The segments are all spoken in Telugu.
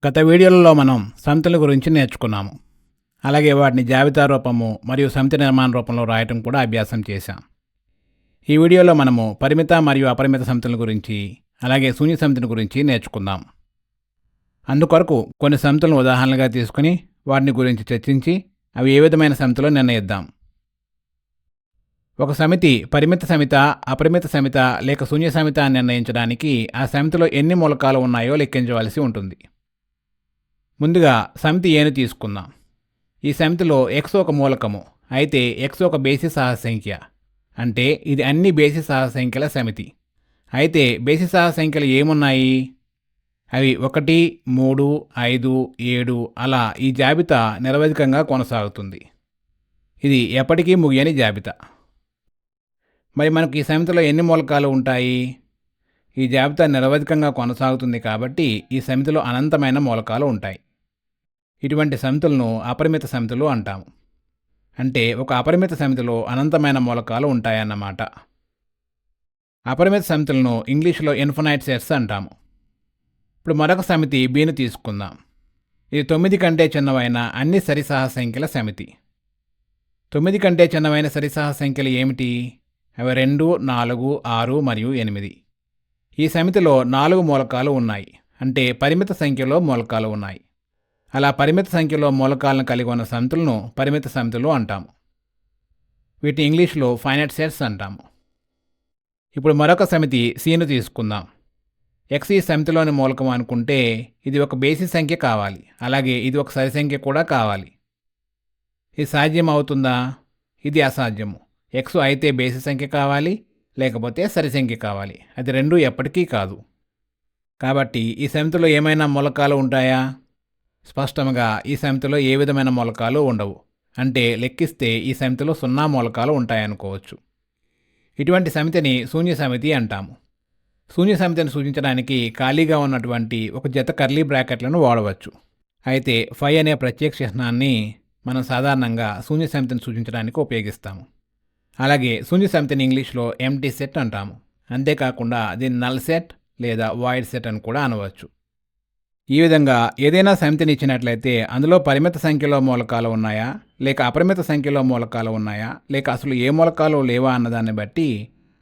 గత వీడియోలలో మనం సమితుల గురించి నేర్చుకున్నాము. అలాగే వాటిని జాబితా రూపము మరియు సమితి నిర్మాణ రూపంలో రాయటం కూడా అభ్యాసం చేశాం. ఈ వీడియోలో మనము పరిమిత మరియు అపరిమిత సమితుల గురించి అలాగే శూన్య సమితిని గురించి నేర్చుకుందాం. అందుకొరకు కొన్ని సమితులను ఉదాహరణలుగా తీసుకుని వాటిని గురించి చర్చించి అవి ఏ విధమైన సమితిలో నిర్ణయిద్దాం. ఒక సమితి పరిమిత సమిత, అపరిమిత సమిత లేక శూన్య సమిత అని నిర్ణయించడానికి ఆ సమితిలో ఎన్ని మూలకాలు ఉన్నాయో లెక్కించవలసి ఉంటుంది. ముందుగా సమితి ఏను తీసుకుందాం. ఈ సమితిలో x ఒక మూలకము, అయితే x ఒక బేసి సహసంఖ్య, అంటే ఇది అన్ని బేసి సహసంఖ్యల సమితి. అయితే బేసి సహసంఖ్యలు ఏమున్నాయి? అవి 1, 3, 5, 7 అలా ఈ జాబితా నిరవధికంగా కొనసాగుతుంది. ఇది ఎప్పటికీ ముగియని జాబితా. మరి మనకు ఈ సమితిలో ఎన్ని మూలకాలు ఉంటాయి? ఈ జాబితా నిరవధికంగా కొనసాగుతుంది కాబట్టి ఈ సమితిలో అనంతమైన మూలకాలు ఉంటాయి. ఇటువంటి సమితులను అపరిమిత సమితులు అంటాము. అంటే ఒక అపరిమిత సమితిలో అనంతమైన మూలకాలు ఉంటాయన్నమాట. అపరిమిత సమితులను ఇంగ్లీష్లో ఇన్ఫినైట్ సెట్స్ అంటాము. ఇప్పుడు మరొక సమితి బీను తీసుకుందాం. ఇది 9 కంటే చిన్నవైన అన్ని సరిసహసంఖ్యల సమితి. 9 కంటే చిన్నవైన సరిసహసంఖ్యలు ఏమిటి? అవి 2, 4, 6 మరియు 8. ఈ సమితిలో 4 మూలకాలు ఉన్నాయి, అంటే పరిమిత సంఖ్యలో మూలకాలు ఉన్నాయి. అలా పరిమిత సంఖ్యలో మూలకాలను కలిగి ఉన్న సమితులను పరిమిత సమితులు అంటాము. వీటిని ఇంగ్లీష్లో ఫైనైట్ సెట్స్ అంటాము. ఇప్పుడు మరొక సమితి సీను తీసుకుందాం. x ఈ సమితిలోని మూలకం అనుకుంటే ఇది ఒక బేసి సంఖ్య కావాలి, అలాగే ఇది ఒక సరి సంఖ్య కూడా కావాలి. ఇది సాధ్యం అవుతుందా? ఇది అసాధ్యము. x అయితే బేసి సంఖ్య కావాలి, లేకపోతే సరి సంఖ్య కావాలి. అది రెండూ ఎప్పటికీ కాదు. కాబట్టి ఈ సమితిలో ఏమైనా మూలకాలు ఉంటాయా? స్పష్టంగా ఈ సమితిలో ఏ విధమైన మూలకాలు ఉండవు. అంటే లెక్కిస్తే ఈ సమితిలో 0 మూలకాలు ఉంటాయనుకోవచ్చు. ఇటువంటి సమితిని శూన్య సమితి అంటాము. శూన్య సమితిని సూచించడానికి ఖాళీగా ఉన్నటువంటి ఒక జత కర్లీ బ్రాకెట్లను వాడవచ్చు. అయితే ఫై అనే ప్రత్యేక చిహ్నాన్ని మనం సాధారణంగా శూన్య సమితిని సూచించడానికి ఉపయోగిస్తాము. అలాగే శూన్య సమితిని ఇంగ్లీష్లో ఎంప్టీ సెట్ అంటాము. అంతేకాకుండా దీన్ని నల్ సెట్ లేదా వాయిడ్ సెట్ అని కూడా అనవచ్చు. ఈ విధంగా ఏదైనా సమితిని ఇచ్చినట్లయితే అందులో పరిమిత సంఖ్యలో మూలకాలు ఉన్నాయా, లేక అపరిమిత సంఖ్యలో మూలకాలు ఉన్నాయా, లేక అసలు ఏ మూలకాలు లేవా అన్నదాన్ని బట్టి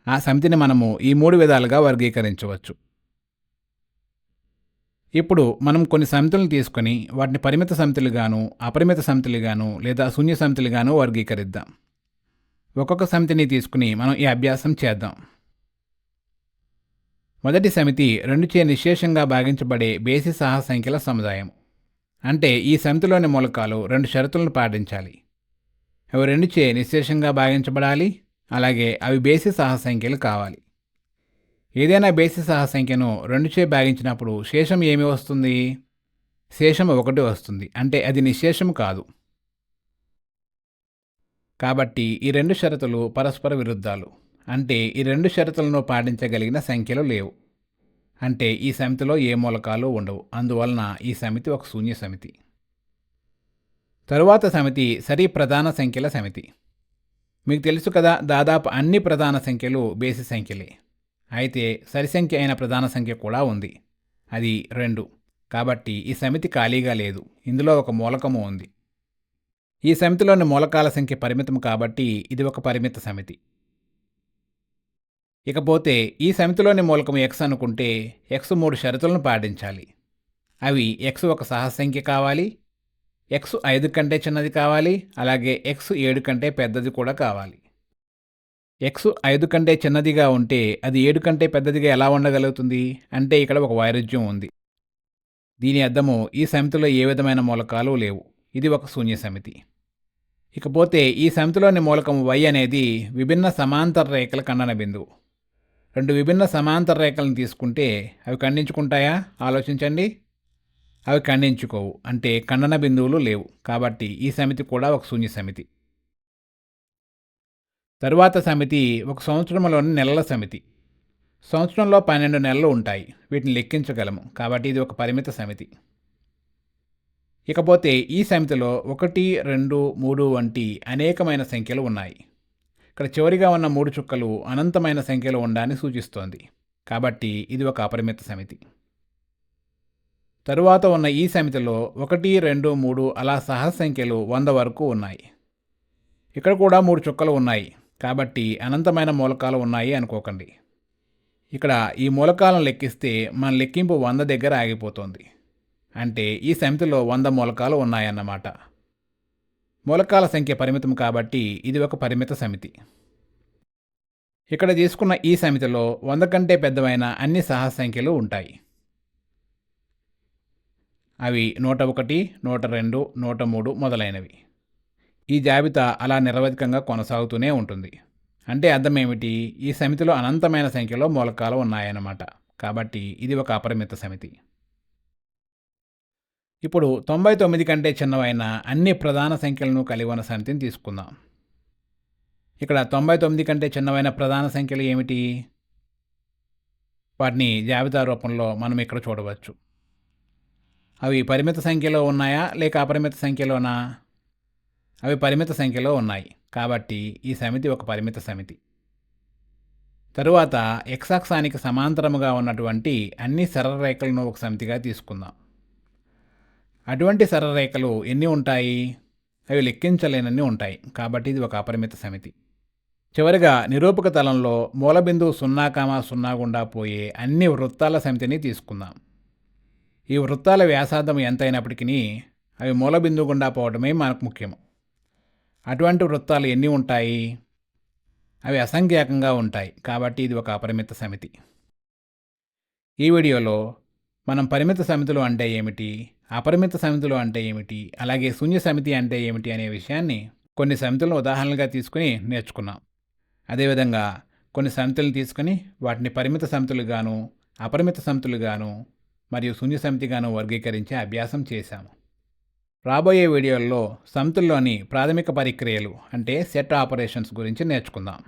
ఆ సమితిని మనము ఈ 3 విధాలుగా వర్గీకరించవచ్చు. ఇప్పుడు మనం కొన్ని సమితులను తీసుకొని వాటిని పరిమిత సమితులుగాను, అపరిమిత సమితులుగాను లేదా శూన్య సమితులుగాను వర్గీకరిద్దాం. ఒక్కొక్క సమితిని తీసుకుని మనం ఈ అభ్యాసం చేద్దాం. మొదటి సమితి 2చే నిశ్శేషంగా భాగించబడే బేసి సహసంఖ్యల సముదాయం. అంటే ఈ సమితిలోని మూలకాలు 2 షరతులను పాటించాలి. అవి 2చే నిశ్శేషంగా భాగించబడాలి, అలాగే అవి బేసి సహసంఖ్యలు కావాలి. ఏదైనా బేసి సహసంఖ్యను 2చే భాగించినప్పుడు శేషం ఏమి వస్తుంది? శేషం 1 వస్తుంది, అంటే అది నిశ్శేషం కాదు. కాబట్టి ఈ 2 షరతులు పరస్పర విరుద్ధాలు. అంటే ఈ 2 షరతులను పాటించగలిగిన సంఖ్యలు లేవు. అంటే ఈ సమితిలో ఏ మూలకాలు ఉండవు. అందువలన ఈ సమితి ఒక శూన్య సమితి. తరువాత సమితి సరి ప్రధాన సంఖ్యల సమితి. మీకు తెలుసు కదా, దాదాపు అన్ని ప్రధాన సంఖ్యలు బేసి సంఖ్యలే. అయితే సరి సంఖ్య అయిన ప్రధాన సంఖ్య కూడా ఉంది, అది 2. కాబట్టి ఈ సమితి ఖాళీగా లేదు, ఇందులో ఒక మూలకము ఉంది. ఈ సమితిలోని మూలకాల సంఖ్య పరిమితం కాబట్టి ఇది ఒక పరిమిత సమితి. ఇకపోతే ఈ సమితిలోని మూలకం x అనుకుంటే x 3 షరతులను పాటించాలి. అవి x ఒక సహసంఖ్య కావాలి, x 5 కంటే చిన్నది కావాలి, అలాగే x 7 కంటే పెద్దది కూడా కావాలి. x 5 కంటే చిన్నదిగా ఉంటే అది 7 కంటే పెద్దదిగా ఎలా ఉండగలుగుతుంది? అంటే ఇక్కడ ఒక వైరుధ్యం ఉంది. దీని అర్థము ఈ సమితిలో ఏ విధమైన మూలకాలు లేవు. ఇది ఒక శూన్య సమితి. ఇకపోతే ఈ సమితిలోని మూలకం y అనేది విభిన్న సమాంతర రేఖల ఖండన బిందువు. 2 విభిన్న సమాంతర రేఖలను తీసుకుంటే అవి ఖండించుకుంటాయా? ఆలోచించండి. అవి ఖండించుకోవు, అంటే ఖండన బిందువులు లేవు. కాబట్టి ఈ సమితి కూడా ఒక శూన్య సమితి. తరువాత సమితి ఒక సంవత్సరంలోని నెలల సమితి. సంవత్సరంలో 12 నెలలు ఉంటాయి, వీటిని లెక్కించగలము. కాబట్టి ఇది ఒక పరిమిత సమితి. ఇకపోతే ఈ సమితిలో 1, 2, 3 వంటి అనేకమైన సంఖ్యలు ఉన్నాయి. ఇక్కడ చివరిగా ఉన్న 3 చుక్కలు అనంతమైన సంఖ్యలో ఉండాలని సూచిస్తోంది. కాబట్టి ఇది ఒక అపరిమిత సమితి. తరువాత ఉన్న ఈ సమితిలో 1, 2, 3 అలా సహజ సంఖ్యలు 100 వరకు ఉన్నాయి. ఇక్కడ కూడా 3 చుక్కలు ఉన్నాయి కాబట్టి అనంతమైన మూలకాలు ఉన్నాయి అనుకోకండి. ఇక్కడ ఈ మూలకాలను లెక్కిస్తే మన లెక్కింపు 100 దగ్గర ఆగిపోతుంది. అంటే ఈ సమితిలో 100 మూలకాలు ఉన్నాయన్నమాట. మూలకాల సంఖ్య పరిమితం కాబట్టి ఇది ఒక పరిమిత సమితి. ఇక్కడ తీసుకున్న ఈ సమితిలో 100 కంటే పెద్దవైన అన్ని సహజ సంఖ్యలు ఉంటాయి. అవి 101, 102, 103 మొదలైనవి. ఈ జాబితా అలా నిరవధికంగా కొనసాగుతూనే ఉంటుంది. అంటే అర్థం ఏమిటి? ఈ సమితిలో అనంతమైన సంఖ్యలో మూలకాలు ఉన్నాయన్నమాట. కాబట్టి ఇది ఒక అపరిమిత సమితి. ఇప్పుడు 99 కంటే చిన్నవైన అన్ని ప్రధాన సంఖ్యలను కలిగి ఉన్న సమితిని తీసుకుందాం. ఇక్కడ 99 కంటే చిన్నవైన ప్రధాన సంఖ్యలు ఏమిటి? వాటిని జాబితా రూపంలో మనం ఇక్కడ చూడవచ్చు. అవి పరిమిత సంఖ్యలో ఉన్నాయా లేక అపరిమిత సంఖ్యలోనా? అవి పరిమిత సంఖ్యలో ఉన్నాయి. కాబట్టి ఈ సమితి ఒక పరిమిత సమితి. తరువాత x అక్షానికి సమాంతరముగా ఉన్నటువంటి అన్ని సరళరేఖలను ఒక సమితిగా తీసుకుందాం. అటువంటి సరళరేఖలు ఎన్ని ఉంటాయి? అవి లెక్కించలేనన్ని ఉంటాయి. కాబట్టి ఇది ఒక అపరిమిత సమితి. చివరిగా నిరూపక తలంలో మూలబిందువు 0, 0 గుండా పోయే అన్ని వృత్తాల సమితిని తీసుకుందాం. ఈ వృత్తాల వ్యాసార్థం ఎంతైనప్పటికీ అవి మూలబిందువు గుండా పోవడమే మనకు ముఖ్యం. అటువంటి వృత్తాలు ఎన్ని ఉంటాయి? అవి అసంఖ్యాకంగా ఉంటాయి. కాబట్టి ఇది ఒక అపరిమిత సమితి. ఈ వీడియోలో మనం పరిమిత సమితులు అంటే ఏమిటి, అపరిమిత సమితులు అంటే ఏమిటి, అలాగే శూన్య సమితి అంటే ఏమిటి అనే విషయాన్ని కొన్ని సమితులను ఉదాహరణలుగా తీసుకుని నేర్చుకున్నాం. అదేవిధంగా కొన్ని సమితులను తీసుకుని వాటిని పరిమిత సమితులుగాను, అపరిమిత సమితులుగాను మరియు శూన్య సమితిగాను వర్గీకరించే అభ్యాసం చేశాము. రాబోయే వీడియోల్లో సమితుల్లోని ప్రాథమిక పరిక్రియలు అంటే సెట్ ఆపరేషన్స్ గురించి నేర్చుకుందాం.